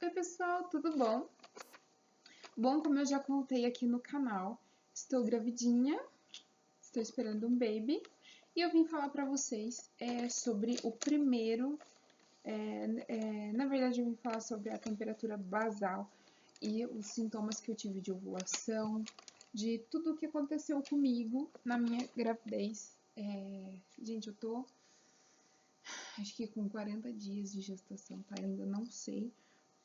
Oi pessoal, tudo bom? Bom, como eu já contei aqui no canal, estou gravidinha, estou esperando um baby e eu vim falar pra vocês sobre o primeiro, na verdade eu vim falar sobre a temperatura basal e os sintomas que eu tive de ovulação, de tudo o que aconteceu comigo na minha gravidez. Gente, eu tô acho que com 40 dias de gestação, tá? Eu ainda não sei.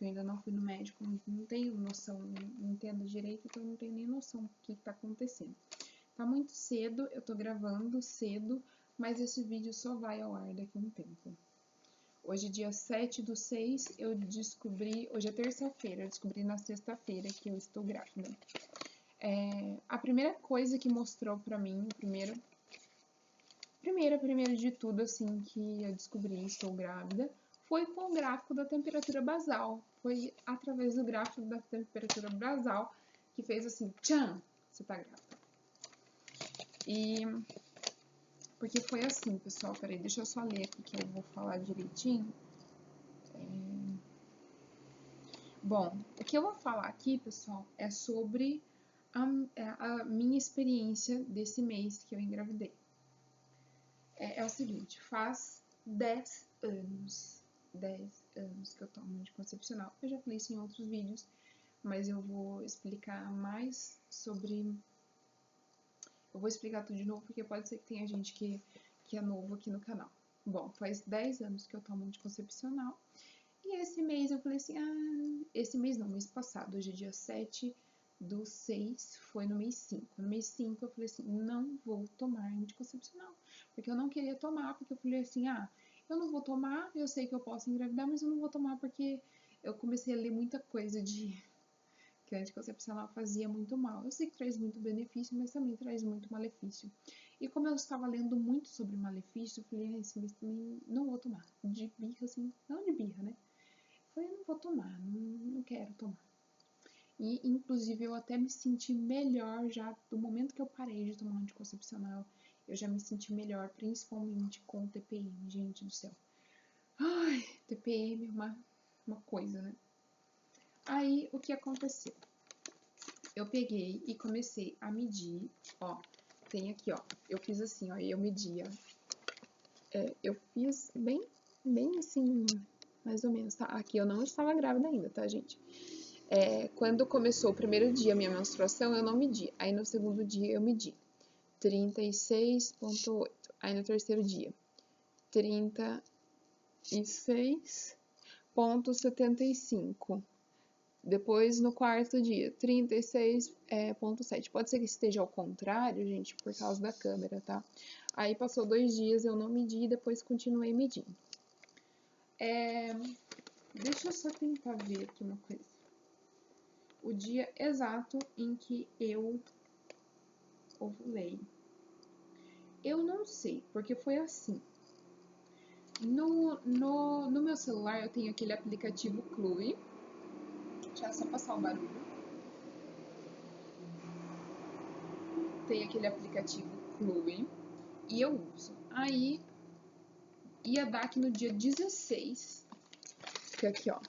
Eu ainda não fui no médico, não tenho noção, não entendo direito, então não tenho nem noção do que tá acontecendo. Tá muito cedo, eu tô gravando cedo, mas esse vídeo só vai ao ar daqui a um tempo. Hoje, dia 7/6, eu descobri, hoje é terça-feira, eu descobri na sexta-feira que eu estou grávida. A primeira coisa que mostrou pra mim, primeiro de tudo, assim, que eu descobri estou grávida, foi com o gráfico da temperatura basal. Foi através do gráfico da temperatura basal que fez assim, tchan, você tá grávida. E porque foi assim, pessoal, peraí, deixa eu só ler aqui que eu vou falar direitinho. Bom, o que eu vou falar aqui, pessoal, é sobre a minha experiência desse mês que eu engravidei. É o seguinte, faz 10 anos que eu tomo anticoncepcional. Eu já falei isso em outros vídeos, mas eu vou explicar mais sobre... Eu vou explicar tudo de novo, porque pode ser que tenha gente que é novo aqui no canal. Bom, faz 10 anos que eu tomo anticoncepcional. E esse mês eu falei assim, esse mês não, mês passado, hoje é dia 7/6, foi no mês 5. No mês 5 eu falei assim, não vou tomar anticoncepcional. Porque eu não queria tomar, porque eu falei assim, eu não vou tomar, eu sei que eu posso engravidar, mas eu não vou tomar porque eu comecei a ler muita coisa de que a anticoncepcional fazia muito mal. Eu sei que traz muito benefício, mas também traz muito malefício. E como eu estava lendo muito sobre malefício, eu falei, esse mês também não vou tomar. De birra, assim, não de birra, né? Eu falei, não vou tomar, não quero tomar. E, inclusive, eu até me senti melhor já do momento que eu parei de tomar anticoncepcional. Eu já me senti melhor, principalmente com o TPM, gente do céu. Ai, TPM é uma coisa, né? Aí, o que aconteceu? Eu peguei e comecei a medir, ó, tem aqui, ó, eu fiz assim, ó, eu media. Eu fiz bem assim, mais ou menos, tá? Aqui eu não estava grávida ainda, tá, gente? Quando começou o primeiro dia a minha menstruação, eu não medi. Aí no segundo dia eu medi 36,8. Aí no terceiro dia, 36,75. Depois no quarto dia, 36,7. Pode ser que esteja ao contrário, gente, por causa da câmera, tá? Aí passou 2 dias, eu não medi e depois continuei medindo. Deixa eu só tentar ver aqui uma coisa. O dia exato em que eu ovulei. Eu não sei, porque foi assim. No meu celular eu tenho aquele aplicativo Clue. Deixa eu só passar o barulho. Tem aquele aplicativo Clue e eu uso. Aí ia dar aqui no dia 16, que é aqui, ó.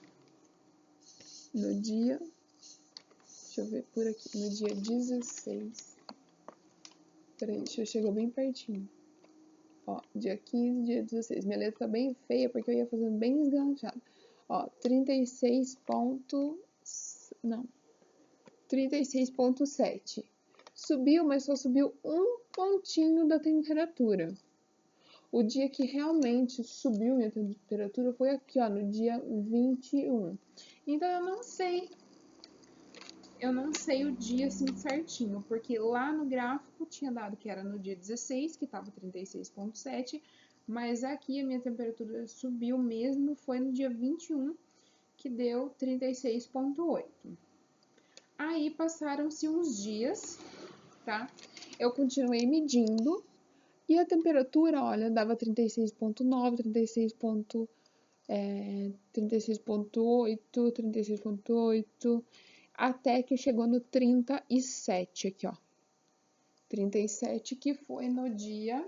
No dia, deixa eu ver por aqui, no dia 16. Peraí, deixa eu chegar bem pertinho. Ó, dia 15, dia 16. Minha letra tá bem feia porque eu ia fazendo bem esganchado. Ó, 36,7. Subiu, mas só subiu um pontinho da temperatura. O dia que realmente subiu minha temperatura foi aqui, ó, no dia 21. Então eu não sei o dia assim certinho, porque lá no gráfico tinha dado que era no dia 16, que tava 36,7, mas aqui a minha temperatura subiu mesmo, foi no dia 21, que deu 36,8. Aí passaram-se uns dias, tá? Eu continuei medindo e a temperatura, olha, dava 36,9, 36,8, 36,8, até que chegou no 37 aqui, ó. 37, que foi no dia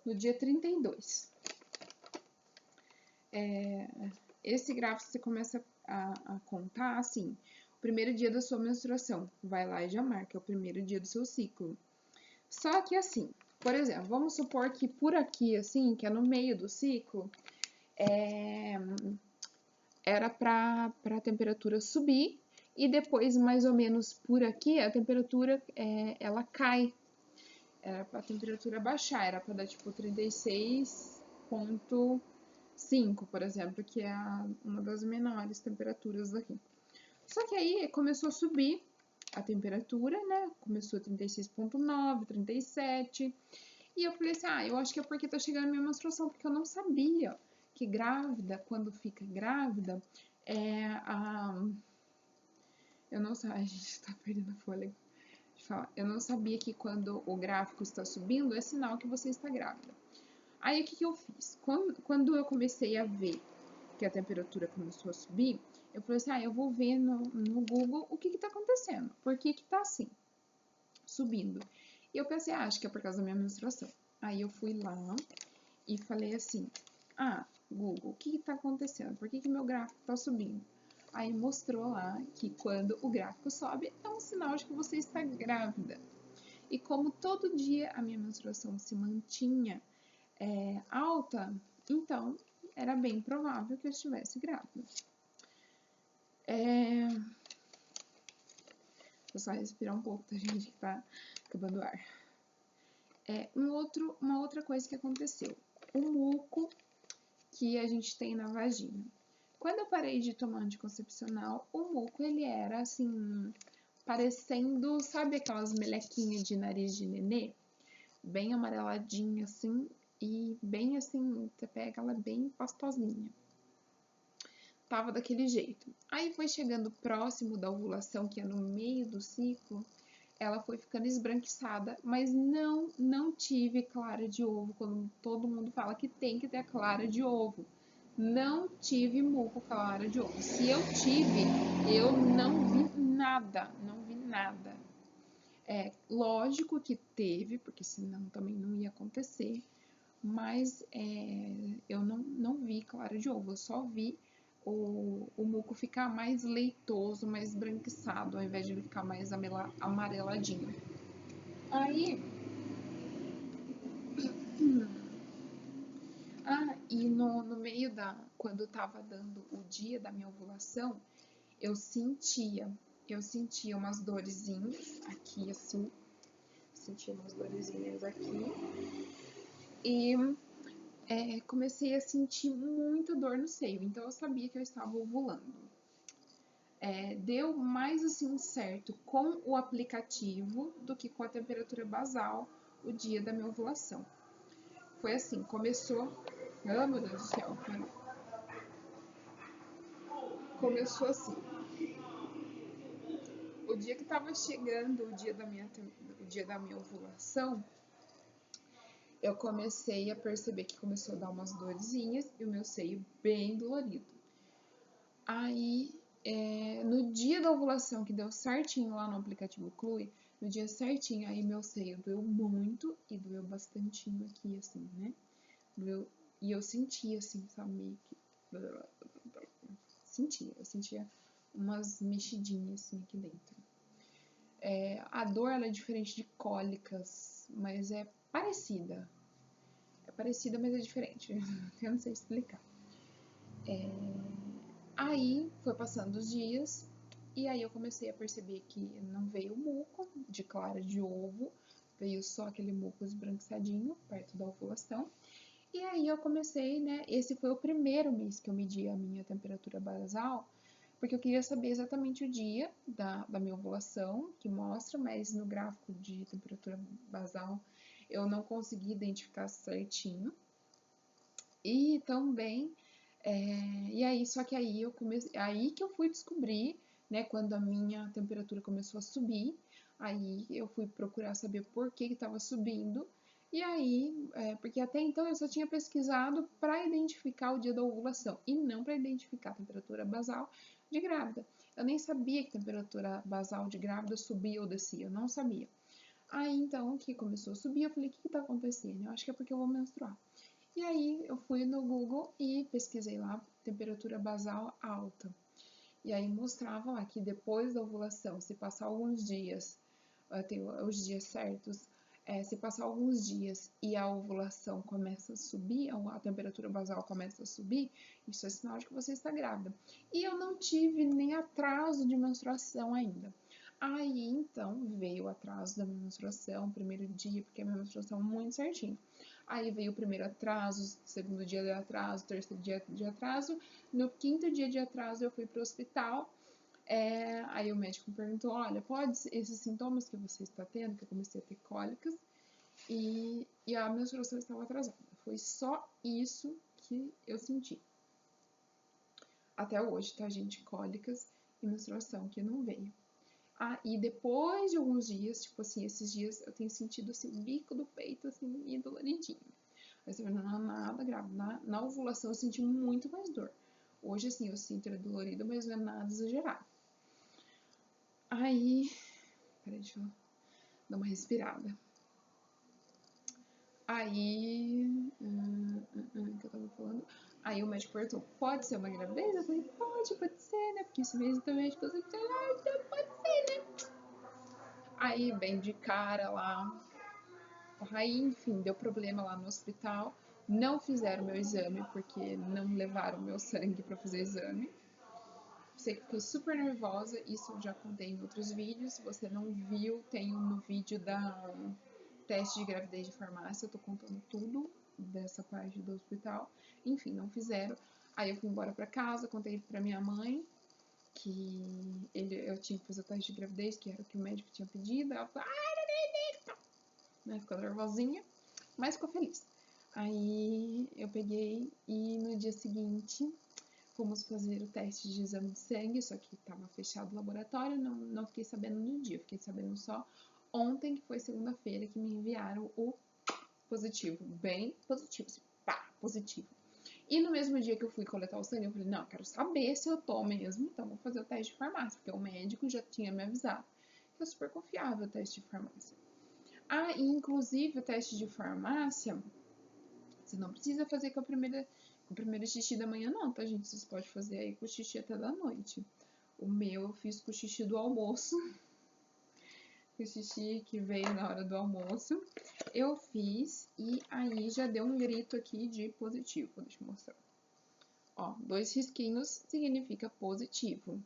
32. esse gráfico você começa a contar assim, o primeiro dia da sua menstruação, vai lá e já marca, é o primeiro dia do seu ciclo. Só que assim, por exemplo, vamos supor que por aqui, assim, que é no meio do ciclo, era para a temperatura subir e depois, mais ou menos por aqui, a temperatura ela cai. Era para a temperatura baixar, era para dar tipo 36,5, por exemplo, que é uma das menores temperaturas daqui. Só que aí começou a subir a temperatura, né? Começou a 36,9, 37. E eu falei assim, eu acho que é porque tá chegando a minha menstruação, porque eu não sabia que grávida, quando fica grávida, eu não sei, a gente tá perdendo fôlego de falar. Eu não sabia que quando o gráfico está subindo, é sinal que você está grávida. Aí, o que eu fiz? Quando eu comecei a ver que a temperatura começou a subir, eu falei assim, eu vou ver no Google o que tá acontecendo. Por que tá assim, subindo? E eu pensei, acho que é por causa da minha menstruação. Aí eu fui lá e falei assim, Google, o que tá acontecendo? Por que meu gráfico tá subindo? Aí mostrou lá que quando o gráfico sobe, é um sinal de que você está grávida. E como todo dia a minha menstruação se mantinha alta, então era bem provável que eu estivesse grávida. Vou só respirar um pouco, tá, gente? Que tá acabando o ar. Uma outra coisa que aconteceu. O muco que a gente tem na vagina. Quando eu parei de tomar anticoncepcional, o muco, ele era, assim, parecendo, sabe aquelas melequinhas de nariz de nenê? Bem amareladinha, assim, e bem assim, você pega ela bem pastosinha. Tava daquele jeito. Aí foi chegando próximo da ovulação, que é no meio do ciclo, ela foi ficando esbranquiçada, mas não tive clara de ovo, quando todo mundo fala que tem que ter a clara de ovo. Não tive muco clara de ovo. Se eu tive, eu não vi nada, não vi nada. Lógico que teve, porque senão também não ia acontecer, mas eu não vi clara de ovo, eu só vi o muco ficar mais leitoso, mais esbranquiçado, ao invés de ele ficar mais amareladinho. Aí, e no meio quando eu tava dando o dia da minha ovulação, eu sentia umas dorezinhas aqui, assim, sentia umas dorezinhas aqui, e comecei a sentir muita dor no seio, então eu sabia que eu estava ovulando. Deu mais assim certo com o aplicativo do que com a temperatura basal o dia da minha ovulação. Foi assim, começou... Oh, meu Deus do céu, começou assim. O dia que estava chegando o dia da minha ovulação, eu comecei a perceber que começou a dar umas dorzinhas e o meu seio bem dolorido. Aí, no dia da ovulação, que deu certinho lá no aplicativo Clue, no dia certinho, aí meu seio doeu muito e doeu bastantinho aqui, assim, né? Doeu, e eu sentia, assim, sabe, meio que... Eu sentia umas mexidinhas, assim, aqui dentro. A dor, ela é diferente de cólicas, mas é parecida. É parecida, mas é diferente. Eu não sei explicar. Aí, foi passando os dias, e aí eu comecei a perceber que não veio muco de clara de ovo, veio só aquele muco esbranquiçadinho, perto da ovulação. E aí eu comecei, né, esse foi o primeiro mês que eu medi a minha temperatura basal, porque eu queria saber exatamente o dia da minha ovulação, que mostra, mas no gráfico de temperatura basal eu não consegui identificar certinho. E também, e aí, só que aí aí que eu fui descobrir, né, quando a minha temperatura começou a subir, aí eu fui procurar saber por que estava subindo, e aí, porque até então eu só tinha pesquisado para identificar o dia da ovulação e não para identificar a temperatura basal de grávida. Eu nem sabia que a temperatura basal de grávida subia ou descia, eu não sabia. Aí então, que começou a subir, eu falei, o que está acontecendo? Eu acho que é porque eu vou menstruar. E aí eu fui no Google e pesquisei lá temperatura basal alta. E aí mostrava lá que depois da ovulação, se passar alguns dias, tem os dias certos, se passar alguns dias e a ovulação começa a subir, a temperatura basal começa a subir, isso é sinal de que você está grávida. E eu não tive nem atraso de menstruação ainda. Aí, então, veio o atraso da minha menstruação, primeiro dia, porque a minha menstruação é muito certinho. Aí veio o primeiro atraso, segundo dia de atraso, terceiro dia de atraso. No quinto dia de atraso, eu fui para o hospital. Aí o médico perguntou, olha, pode esses sintomas que você está tendo, que eu comecei a ter cólicas, e a menstruação estava atrasada. Foi só isso que eu senti. Até hoje, tá, gente? Cólicas e menstruação que não veio. E depois de alguns dias, tipo assim, esses dias eu tenho sentido assim, o bico do peito, assim, e doloridinho. Mas não é nada grave. Na ovulação eu senti muito mais dor. Hoje, assim, eu sinto ele dolorido, mas não é nada exagerado. Aí, peraí, deixa eu dar uma respirada. Aí, que eu tava falando? Aí o médico perguntou, pode ser uma gravidez? Eu falei, pode ser, né? Porque esse mês do médico, eu sempre então pode ser, né? Aí, bem de cara lá. Aí, enfim, deu problema lá no hospital. Não fizeram meu exame, porque não levaram meu sangue pra fazer exame. Sei que fiquei super nervosa, isso eu já contei em outros vídeos. Se você não viu, tem no vídeo da teste de gravidez de farmácia, eu tô contando tudo dessa parte do hospital. Enfim, não fizeram. Aí eu fui embora pra casa, contei pra minha mãe que eu tinha que fazer o teste de gravidez, que era o que o médico tinha pedido. Ela falou, não acredito! Né, ficou nervosinha, mas ficou feliz. Aí eu peguei e no dia seguinte fomos fazer o teste de exame de sangue, só que estava fechado o laboratório, não fiquei sabendo no dia, fiquei sabendo só ontem, que foi segunda-feira, que me enviaram o positivo, bem positivo, assim, pá, positivo. E no mesmo dia que eu fui coletar o sangue, eu falei, não, eu quero saber se eu tô mesmo, então vou fazer o teste de farmácia, porque o médico já tinha me avisado. Que é super confiável o teste de farmácia. E inclusive o teste de farmácia, você não precisa fazer com o primeiro xixi da manhã não, tá, gente? Vocês podem fazer aí com o xixi até da noite. O meu eu fiz com o xixi do almoço. O xixi que veio na hora do almoço. Eu fiz e aí já deu um grito aqui de positivo. Deixa eu mostrar. Ó, 2 risquinhos significa positivo.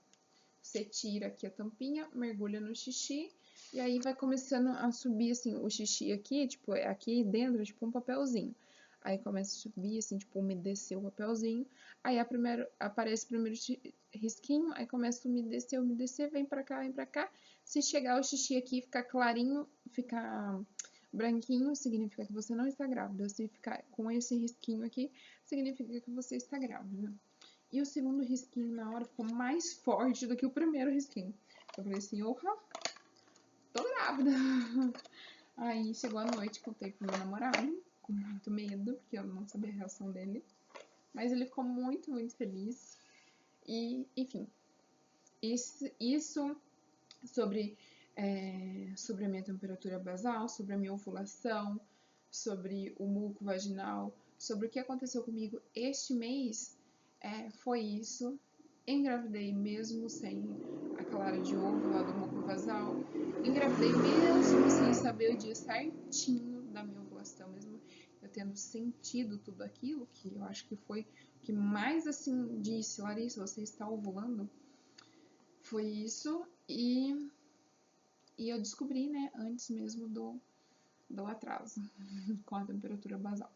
Você tira aqui a tampinha, mergulha no xixi e aí vai começando a subir assim o xixi aqui, tipo, aqui dentro, tipo um papelzinho. Aí começa a subir, assim, tipo, umedecer o papelzinho. Aí aparece o primeiro risquinho, aí começa a umedecer, vem pra cá, vem pra cá. Se chegar o xixi aqui e ficar clarinho, ficar branquinho, significa que você não está grávida. Se ficar com esse risquinho aqui, significa que você está grávida. E o segundo risquinho na hora ficou mais forte do que o primeiro risquinho. Eu falei assim, opa, tô grávida. Aí chegou a noite, contei pro meu namorado, com muito medo, porque eu não sabia a reação dele. Mas ele ficou muito, muito feliz. E, enfim, isso sobre a minha temperatura basal, sobre a minha ovulação, sobre o muco vaginal, sobre o que aconteceu comigo este mês, foi isso. Engravidei mesmo sem a clara de ovo lá do muco vaginal. Engravidei mesmo sem saber o dia certinho da minha ovulação, mesmo eu tendo sentido tudo aquilo, que eu acho que foi o que mais assim disse, Larissa, você está ovulando? Foi isso, e eu descobri, né, antes mesmo do atraso, com a temperatura basal.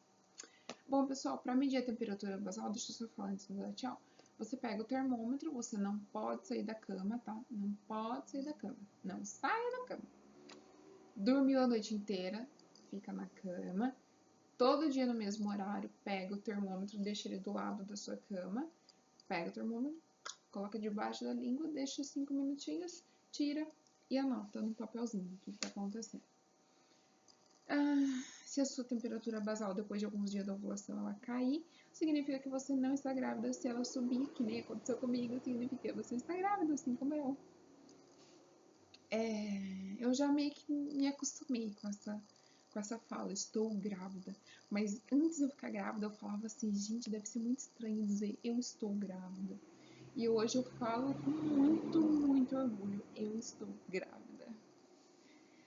Bom, pessoal, para medir a temperatura basal, deixa eu só falar antes de dar tchau. Você pega o termômetro, você não pode sair da cama, tá? Não pode sair da cama. Não saia da cama. Dormiu a noite inteira, fica na cama. Todo dia no mesmo horário, pega o termômetro, deixa ele do lado da sua cama. Pega o termômetro, coloca debaixo da língua, deixa 5 minutinhos, tira e anota no papelzinho o que está acontecendo. Se a sua temperatura basal depois de alguns dias da ovulação ela cair, significa que você não está grávida. Se ela subir, que nem aconteceu comigo, significa que você está grávida, assim como eu. Eu já meio que me acostumei com essa com essa fala, estou grávida. Mas antes de eu ficar grávida, eu falava assim, gente, deve ser muito estranho dizer eu estou grávida. E hoje eu falo com muito orgulho, eu estou grávida.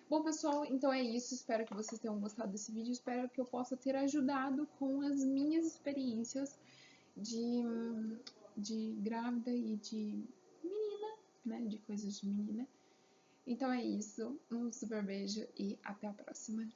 Bom, pessoal, então é isso. Espero que vocês tenham gostado desse vídeo. Espero que eu possa ter ajudado com as minhas experiências de grávida e de menina, né? De coisas de menina. Então é isso. Um super beijo e até a próxima.